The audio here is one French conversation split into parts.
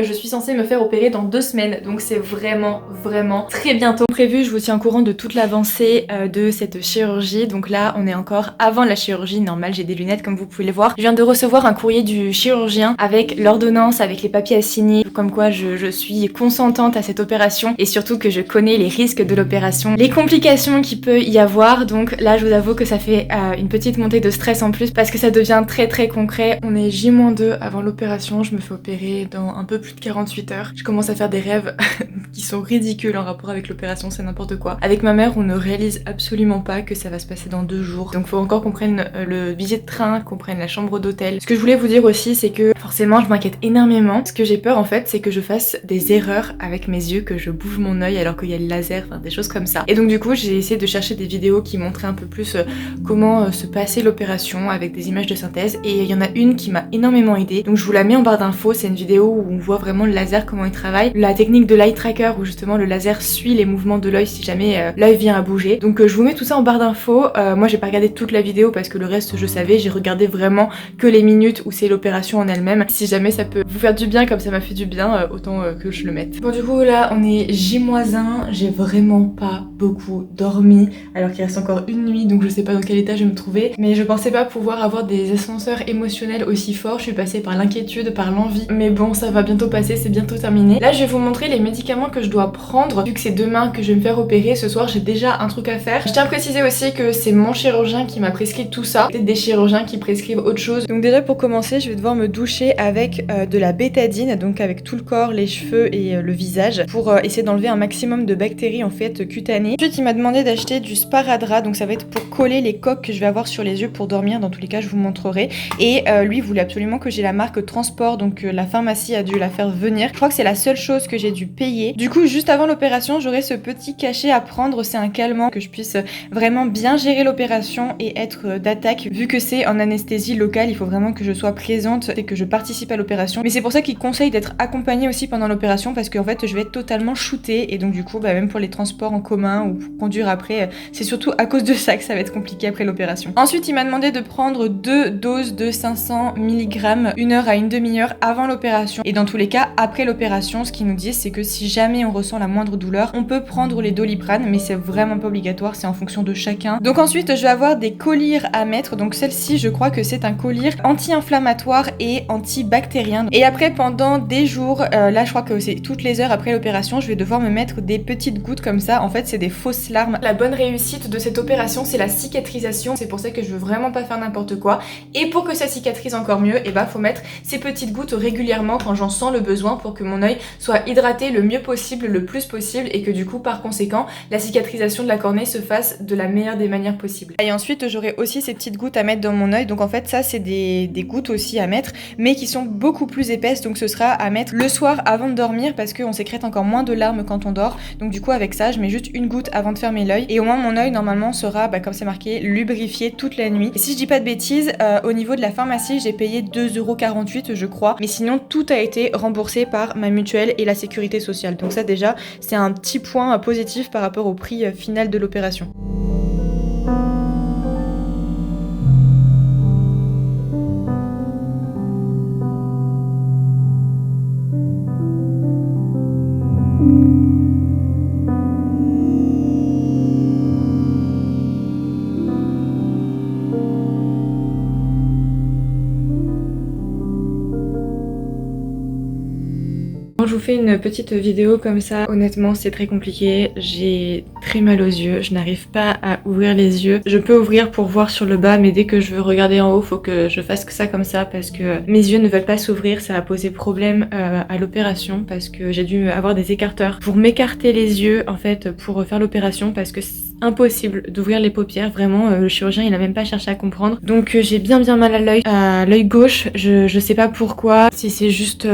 Je suis censée me faire opérer dans 2 semaines, donc c'est vraiment très bientôt. Prévu, je vous tiens au courant de toute l'avancée de cette chirurgie. Donc là, on est encore avant la chirurgie normale, j'ai des lunettes comme vous pouvez le voir. Je viens de recevoir un courrier du chirurgien avec l'ordonnance, avec les papiers à signer, comme quoi je suis consentante à cette opération et surtout que je connais les risques de l'opération, les complications qu'il peut y avoir. Donc là, je vous avoue que ça fait une petite montée de stress en plus parce que ça devient très concret. On est J-2 avant l'opération, je me fais opérer dans un peu plus de 48 heures. Je commence à faire des rêves qui sont ridicules en rapport avec l'opération, c'est n'importe quoi. Avec ma mère, on ne réalise absolument pas que ça va se passer dans 2 jours. Donc faut encore qu'on prenne le billet de train, qu'on prenne la chambre d'hôtel. Ce que je voulais vous dire aussi, c'est que forcément, je m'inquiète énormément. Ce que j'ai peur en fait, c'est que je fasse des erreurs avec mes yeux, que je bouge mon œil alors qu'il y a le laser, enfin des choses comme ça. Et donc du coup, j'ai essayé de chercher des vidéos qui montraient un peu plus comment se passait l'opération avec des images de synthèse. Et il y en a une qui m'a énormément aidée. Donc je vous la mets en barre d'infos. C'est une vidéo où on voit vraiment le laser, comment il travaille. La technique de l'eye tracker où justement le laser suit les mouvements de l'œil si jamais l'œil vient à bouger. Donc je vous mets tout ça en barre d'infos. Moi j'ai pas regardé toute la vidéo parce que le reste je savais. J'ai regardé vraiment que les minutes où c'est l'opération en elle-même. Si jamais ça peut vous faire du bien comme ça m'a fait du bien, autant que je le mette. Bon du coup là on est J-1. J'ai vraiment pas beaucoup dormi alors qu'il reste encore une nuit donc je sais pas dans quel état je vais me trouver. Mais je pensais pas pouvoir avoir des ascenseurs émotionnels aussi forts. Je suis passée par l'inquiétude, par l'envie. Mais bon ça va bientôt passer, c'est bientôt terminé. Là je vais vous montrer les médicaments que je dois prendre. Vu que c'est demain que je vais me faire opérer, ce soir j'ai déjà un truc à faire. Je tiens à préciser aussi que c'est mon chirurgien qui m'a prescrit tout ça. Peut-être des chirurgiens qui prescrivent autre chose. Donc déjà pour commencer je vais devoir me doucher avec de la bétadine, donc avec tout le corps, les cheveux et le visage pour essayer d'enlever un maximum de bactéries en fait cutanées. Ensuite il m'a demandé d'acheter du sparadrap, donc ça va être pour coller les coques que je vais avoir sur les yeux pour dormir. Dans tous les cas je vous montrerai. Et lui voulait absolument que j'ai la marque Transport, donc la pharmacie a dû la faire venir. Je crois que c'est la seule chose que j'ai dû payer. Du coup juste avant l'opération j'aurai ce petit cachet à prendre, c'est un calmant que je puisse vraiment bien gérer l'opération et être d'attaque. Vu que c'est en anesthésie locale, il faut vraiment que je sois présente et que je participe à l'opération. Mais c'est pour ça qu'il conseille d'être accompagnée aussi pendant l'opération parce qu'en fait je vais être totalement shootée et donc du coup même pour les transports en commun ou pour conduire après, c'est surtout à cause de ça que ça va être compliqué après l'opération. Ensuite il m'a demandé de prendre 2 doses de 500 mg 1 heure à une demi-heure avant l'opération et dans tous les cas après l'opération ce qu'ils nous disent c'est que si jamais on ressent la moindre douleur on peut prendre les Doliprane mais c'est vraiment pas obligatoire, c'est en fonction de chacun. Donc ensuite je vais avoir des collyres à mettre, donc celle-ci je crois que c'est un collyre anti-inflammatoire et antibactérien. Et après pendant des jours, là je crois que c'est toutes les heures après l'opération, je vais devoir me mettre des petites gouttes comme ça, en fait c'est des fausses larmes. La bonne réussite de cette opération c'est la cicatrisation, c'est pour ça que je veux vraiment pas faire n'importe quoi. Et pour que ça cicatrise encore mieux, et faut mettre ces petites gouttes régulièrement quand j'en sens le besoin pour que mon œil soit hydraté le mieux possible, le plus possible et que du coup par conséquent la cicatrisation de la cornée se fasse de la meilleure des manières possibles. Et ensuite j'aurai aussi ces petites gouttes à mettre dans mon œil, donc en fait ça c'est des gouttes aussi à mettre mais qui sont beaucoup plus épaisses, donc ce sera à mettre le soir avant de dormir parce qu'on sécrète encore moins de larmes quand on dort. Donc du coup avec ça je mets juste une goutte avant de fermer l'œil et au moins mon œil normalement sera comme c'est marqué lubrifié toute la nuit. Et si je dis pas de bêtises, au niveau de la pharmacie j'ai payé 2,48 € je crois, mais sinon tout a été remboursé par ma mutuelle et la sécurité sociale, donc ça déjà c'est un petit point positif par rapport au prix final de l'opération. Je vous fais une petite vidéo comme ça, honnêtement c'est très compliqué, j'ai très mal aux yeux, je n'arrive pas à ouvrir les yeux. Je peux ouvrir pour voir sur le bas mais dès que je veux regarder en haut faut que je fasse que ça comme ça parce que mes yeux ne veulent pas s'ouvrir, ça a posé problème à l'opération parce que j'ai dû avoir des écarteurs pour m'écarter les yeux en fait pour faire l'opération parce que impossible d'ouvrir les paupières, vraiment le chirurgien il a même pas cherché à comprendre. Donc j'ai bien mal à l'œil gauche, je sais pas pourquoi, si c'est juste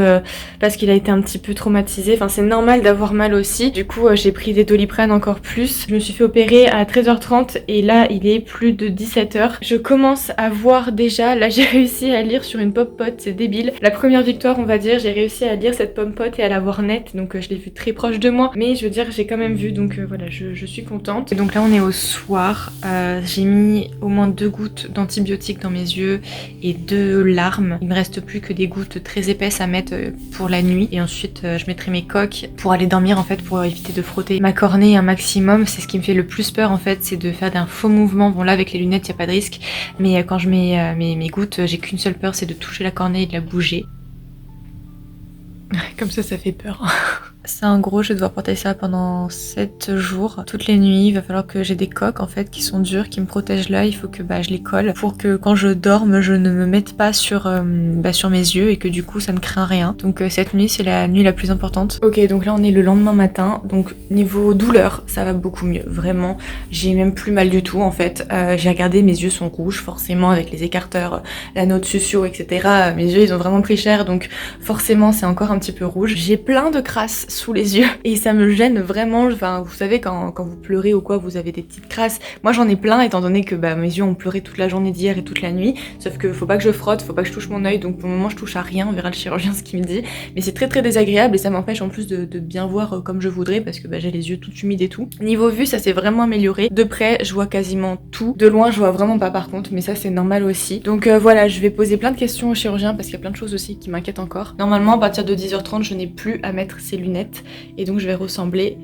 parce qu'il a été un petit peu traumatisé, enfin c'est normal d'avoir mal aussi. Du coup j'ai pris des Doliprane encore plus. Je me suis fait opérer à 13h30 et là il est plus de 17h. Je commence à voir déjà, là j'ai réussi à lire sur une pop-pot, c'est débile. La première victoire on va dire, j'ai réussi à lire cette pop-pot et à la voir nette, donc je l'ai vue très proche de moi, mais je veux dire j'ai quand même vu, donc voilà je suis contente. Et donc là on est au soir, j'ai mis au moins 2 gouttes d'antibiotiques dans mes yeux et 2 larmes. Il me reste plus que des gouttes très épaisses à mettre pour la nuit et ensuite je mettrai mes coques pour aller dormir en fait, pour éviter de frotter ma cornée un maximum. C'est ce qui me fait le plus peur en fait, c'est de faire d'un faux mouvement. Bon là avec les lunettes il n'y a pas de risque, mais quand je mets mes gouttes, j'ai qu'une seule peur, c'est de toucher la cornée et de la bouger. Comme ça fait peur. Ça en gros je vais devoir porter ça pendant 7 jours. Toutes les nuits il va falloir que j'ai des coques en fait qui sont dures, qui me protègent l'œil. Il faut que je les colle pour que quand je dorme je ne me mette pas sur mes yeux et que du coup ça ne craint rien. Donc cette nuit c'est la nuit la plus importante. Ok, donc là on est le lendemain matin. Donc niveau douleur ça va beaucoup mieux. Vraiment j'ai même plus mal du tout en fait. J'ai regardé, mes yeux sont rouges forcément avec les écarteurs, l'anneau de Sucio etc. Mes yeux ils ont vraiment pris cher, donc forcément c'est encore un petit peu rouge. J'ai plein de crasses sous les yeux et ça me gêne vraiment. Enfin vous savez quand vous pleurez ou quoi, vous avez des petites crasses. Moi j'en ai plein étant donné que mes yeux ont pleuré toute la journée d'hier et toute la nuit. Sauf que faut pas que je frotte, faut pas que je touche mon œil, donc pour le moment je touche à rien, on verra le chirurgien ce qu'il me dit. Mais c'est très désagréable et ça m'empêche en plus de bien voir comme je voudrais parce que j'ai les yeux tout humides et tout. Niveau vue ça s'est vraiment amélioré. De près je vois quasiment tout. De loin je vois vraiment pas par contre, mais ça c'est normal aussi. Donc voilà, je vais poser plein de questions au chirurgien parce qu'il y a plein de choses aussi qui m'inquiètent encore. Normalement à partir de 10h30 je n'ai plus à mettre ces lunettes et donc je vais ressembler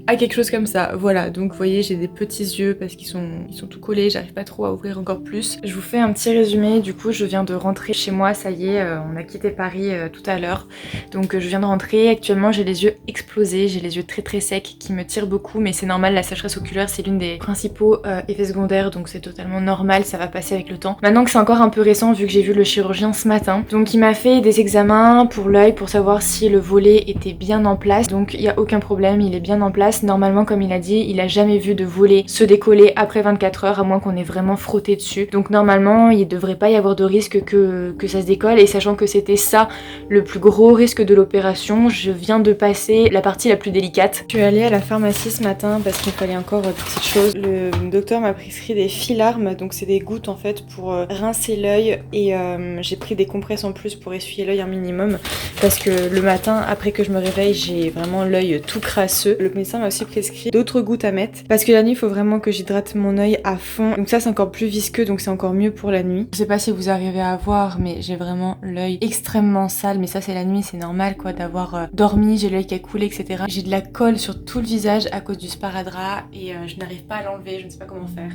à quelque chose comme ça. Voilà, donc vous voyez j'ai des petits yeux parce qu'ils sont tout collés, j'arrive pas trop à ouvrir encore plus. Je vous fais un petit résumé. Du coup je viens de rentrer chez moi, ça y est, on a quitté Paris tout à l'heure, donc je viens de rentrer. Actuellement j'ai les yeux explosés, j'ai les yeux très secs qui me tirent beaucoup, mais c'est normal, la sécheresse oculaire c'est l'une des principaux effets secondaires, donc c'est totalement normal, ça va passer avec le temps. Maintenant que c'est encore un peu récent vu que j'ai vu le chirurgien ce matin, donc il m'a fait des examens pour l'œil pour savoir si le volet était bien en place, donc il n'y a aucun problème, il est bien en place. Normalement comme il a dit, il a jamais vu de volet se décoller après 24 heures à moins qu'on ait vraiment frotté dessus, donc normalement il devrait pas y avoir de risque que ça se décolle. Et sachant que c'était ça le plus gros risque de l'opération, je viens de passer la partie la plus délicate. Je suis allée à la pharmacie ce matin parce qu'il fallait encore des petites choses. Le docteur m'a prescrit des filarmes, donc c'est des gouttes en fait pour rincer l'œil, et j'ai pris des compresses en plus pour essuyer l'œil un minimum parce que le matin après que je me réveille j'ai vraiment l'œil tout crasseux. Le médecin m'a aussi prescrit d'autres gouttes à mettre parce que la nuit il faut vraiment que j'hydrate mon œil à fond, donc ça c'est encore plus visqueux, donc c'est encore mieux pour la nuit. Je sais pas si vous arrivez à voir mais j'ai vraiment l'œil extrêmement sale, mais ça c'est la nuit, c'est normal quoi d'avoir dormi, j'ai l'œil qui a coulé etc. J'ai de la colle sur tout le visage à cause du sparadrap et je n'arrive pas à l'enlever, je ne sais pas comment faire,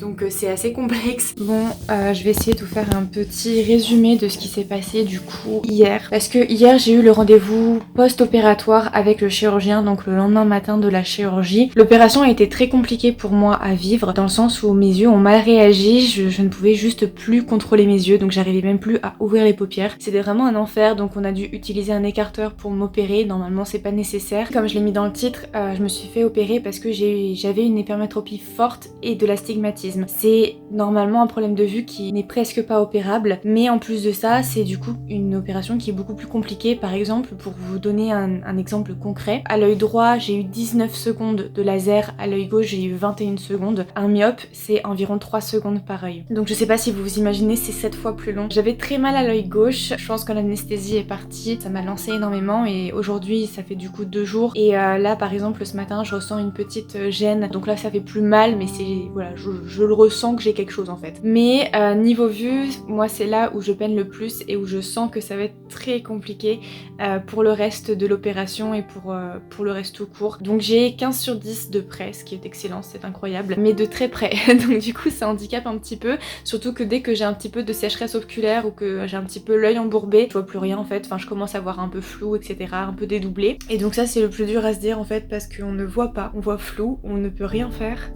donc c'est assez complexe. Bon je vais essayer de vous faire un petit résumé de ce qui s'est passé du coup hier, parce que hier j'ai eu le rendez-vous post-opératoire avec le chirurgien, donc le lendemain matin de la chirurgie. L'opération a été très compliquée pour moi à vivre dans le sens où mes yeux ont mal réagi, je ne pouvais juste plus contrôler mes yeux, donc j'arrivais même plus à ouvrir les paupières. C'était vraiment un enfer, donc on a dû utiliser un écarteur pour m'opérer. Normalement c'est pas nécessaire. Comme je l'ai mis dans le titre, je me suis fait opérer parce que j'avais une hypermétropie forte et de l'astigmatisme. C'est normalement un problème de vue qui n'est presque pas opérable, mais en plus de ça c'est du coup une opération qui est beaucoup plus compliquée. Par exemple, pour vous donner un exemple concret, à l'œil droit j'ai eu 19 secondes de laser, à l'œil gauche j'ai eu 21 secondes. Un myope c'est environ 3 secondes par œil, donc je sais pas si vous vous imaginez, c'est 7 fois plus long. J'avais très mal à l'œil gauche, je pense que l'anesthésie est partie, ça m'a lancé énormément, et aujourd'hui ça fait du coup 2 jours, et là par exemple ce matin je ressens une petite gêne, donc là ça fait plus mal, mais c'est voilà, je le ressens que j'ai quelque chose en fait. Mais niveau vue, moi c'est là où je peine le plus et où je sens que ça va être très compliqué pour le reste de l'opération et pour le reste tout court. Donc j'ai 15 sur 10 de près, ce qui est excellent, c'est incroyable, mais de très près. Donc du coup ça handicape un petit peu, surtout que dès que j'ai un petit peu de sécheresse oculaire ou que j'ai un petit peu l'œil embourbé, je vois plus rien en fait, enfin je commence à voir un peu flou etc, un peu dédoublé. Et donc ça c'est le plus dur à se dire en fait, parce qu'on ne voit pas, on voit flou, on ne peut rien faire.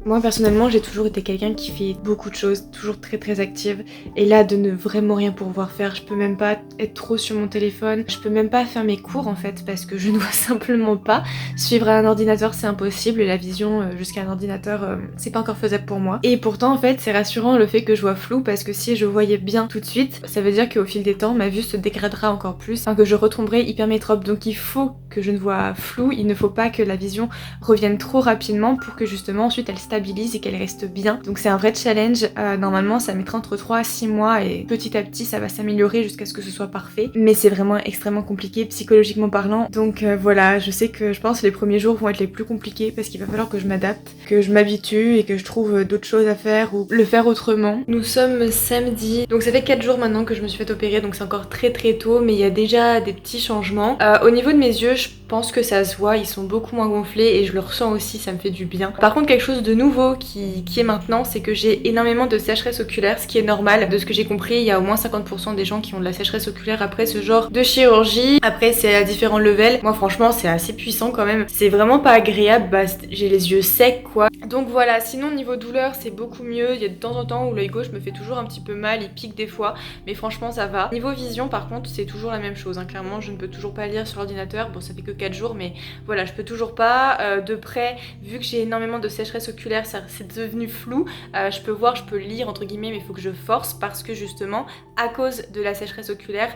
Moi personnellement j'ai toujours été quelqu'un qui fait beaucoup de choses, toujours très active, et là de ne vraiment rien pouvoir faire, je peux même pas être trop sur mon téléphone, je peux même pas faire mes cours en fait parce que je ne vois simplement pas. Suivre un ordinateur c'est impossible, la vision jusqu'à un ordinateur c'est pas encore faisable pour moi. Et pourtant en fait c'est rassurant le fait que je vois flou, parce que si je voyais bien tout de suite, ça veut dire qu'au fil des temps ma vue se dégradera encore plus, enfin que je retomberai hypermétrope. Donc il faut que je ne vois flou, il ne faut pas que la vision revienne trop rapidement pour que justement ensuite elle stabilise stabilise et qu'elle reste bien. Donc c'est un vrai challenge. Normalement ça mettra entre 3 à 6 mois et petit à petit ça va s'améliorer jusqu'à ce que ce soit parfait. Mais c'est vraiment extrêmement compliqué psychologiquement parlant. Donc voilà, je sais que je pense que les premiers jours vont être les plus compliqués parce qu'il va falloir que je m'adapte, que je m'habitue et que je trouve d'autres choses à faire ou le faire autrement. Nous sommes samedi, donc ça fait 4 jours maintenant que je me suis fait opérer, donc c'est encore très tôt, mais il y a déjà des petits changements. Au niveau de mes yeux, je pense que ça se voit, ils sont beaucoup moins gonflés et je le ressens aussi, ça me fait du bien. Par contre, quelque chose de nouveau qui est maintenant, c'est que j'ai énormément de sécheresse oculaire, ce qui est normal. De ce que j'ai compris, il y a au moins 50% des gens qui ont de la sécheresse oculaire après ce genre de chirurgie. Après, c'est à différents levels. Moi, franchement, c'est assez puissant quand même. C'est vraiment pas agréable, j'ai les yeux secs quoi. Donc voilà, sinon niveau douleur, c'est beaucoup mieux. Il y a de temps en temps où l'œil gauche me fait toujours un petit peu mal, il pique des fois, mais franchement ça va. Niveau vision par contre, c'est toujours la même chose, hein. Clairement, je ne peux toujours pas lire sur l'ordinateur. Bon, ça fait que 4 jours, mais voilà, je peux toujours pas. De près, vu que j'ai énormément de sécheresse oculaire, c'est devenu flou. Je peux voir, je peux lire entre guillemets, mais il faut que je force parce que justement, à cause de la sécheresse oculaire,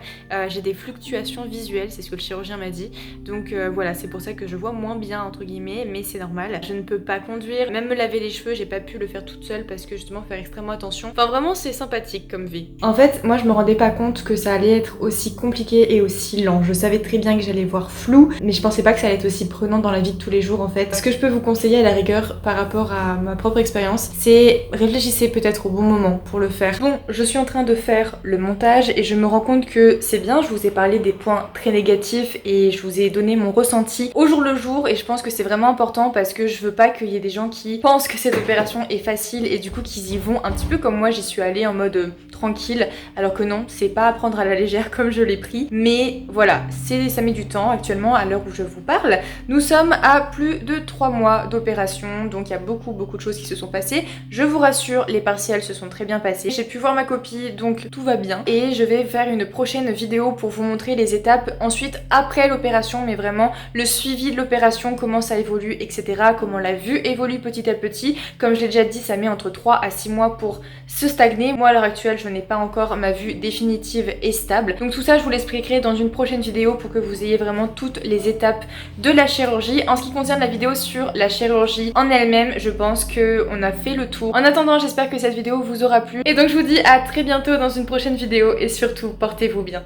j'ai des fluctuations visuelles, c'est ce que le chirurgien m'a dit. Donc voilà, c'est pour ça que je vois moins bien entre guillemets, mais c'est normal. Je ne peux pas conduire, même me laver les cheveux, j'ai pas pu le faire toute seule parce que justement faire extrêmement attention. Enfin vraiment, c'est sympathique comme vie. En fait, moi je me rendais pas compte que ça allait être aussi compliqué et aussi lent. Je savais très bien que j'allais voir flou, mais je pensais pas que ça allait être aussi prenant dans la vie de tous les jours en fait. Ce que je peux vous conseiller à la rigueur par rapport à ma propre expérience, c'est réfléchissez peut-être au bon moment pour le faire. Bon, je suis en train de faire le montage et je me rends compte que c'est bien, je vous ai parlé des points très négatifs et je vous ai donné mon ressenti au jour le jour et je pense que c'est vraiment important parce que je veux pas qu'il y ait des gens qui pensent que cette opération est facile et du coup qu'ils y vont un petit peu comme moi j'y suis allée en mode tranquille, alors que non, c'est pas à prendre à la légère comme je l'ai pris, mais voilà, ça met du temps actuellement à l'heure où je vous parle. Nous sommes à plus de 3 mois d'opération, donc il y a beaucoup de choses qui se sont passées. Je vous rassure, les partiels se sont très bien passés. J'ai pu voir ma copie, donc tout va bien. Et je vais faire une prochaine vidéo pour vous montrer les étapes ensuite après l'opération, mais vraiment le suivi de l'opération, comment ça évolue, etc. Comment la vue évolue petit à petit. Comme je l'ai déjà dit, ça met entre 3 à 6 mois pour se stagner. Moi à l'heure actuelle, je n'ai pas encore ma vue définitive et stable. Donc tout ça, je vous l'expliquerai dans une prochaine vidéo pour que vous ayez vraiment toutes les étapes de la chirurgie. En ce qui concerne la vidéo sur la chirurgie en elle-même, je pense qu'on a fait le tour. En attendant, j'espère que cette vidéo vous aura plu. Et donc je vous dis à très bientôt dans une prochaine vidéo et surtout, portez-vous bien.